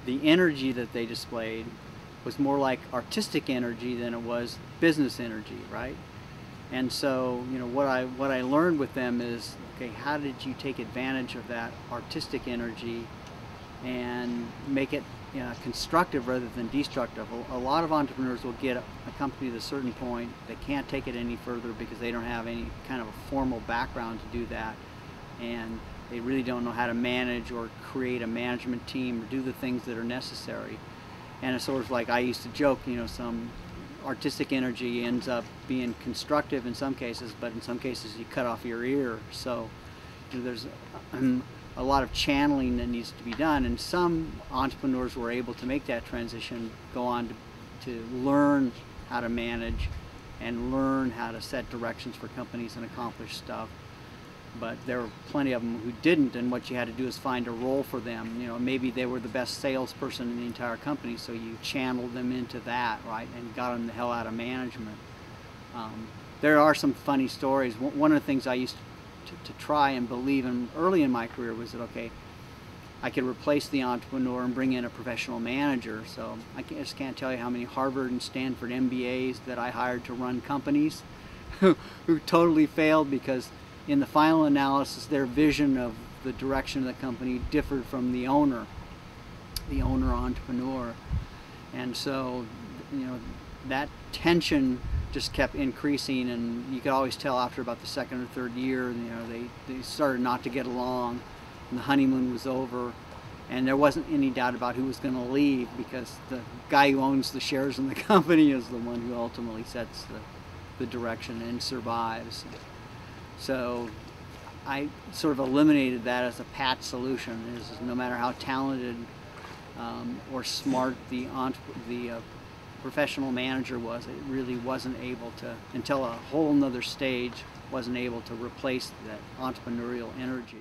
the energy that they displayed was more like artistic energy than it was business energy, right? And so, what I learned with them is, okay, how did you take advantage of that artistic energy and make it constructive rather than destructive? A lot of entrepreneurs will get a company to a certain point, they can't take it any further because they don't have any kind of a formal background to do that, and they really don't know how to manage or create a management team or do the things that are necessary. And it's sort of like I used to joke, some artistic energy ends up being constructive in some cases, but in some cases you cut off your ear. So there's a lot of channeling that needs to be done, and some entrepreneurs were able to make that transition, go on to learn how to manage and learn how to set directions for companies and accomplish stuff. But there were plenty of them who didn't, and what you had to do is find a role for them. Maybe they were the best salesperson in the entire company, so you channeled them into that, right, and got them the hell out of management. There are some funny stories. One of the things I used to try and believe in early in my career was that, okay, I could replace the entrepreneur and bring in a professional manager. So I just can't tell you how many Harvard and Stanford MBAs that I hired to run companies who totally failed because in the final analysis their vision of the direction of the company differed from the owner entrepreneur. And so that tension just kept increasing, and you could always tell after about the second or third year they started not to get along, and the honeymoon was over, and there wasn't any doubt about who was going to leave, because the guy who owns the shares in the company is the one who ultimately sets the direction and survives. So I sort of eliminated that as a pat solution. Is no matter how talented or smart the professional manager was, it really wasn't able to, until a whole nother stage, wasn't able to replace that entrepreneurial energy.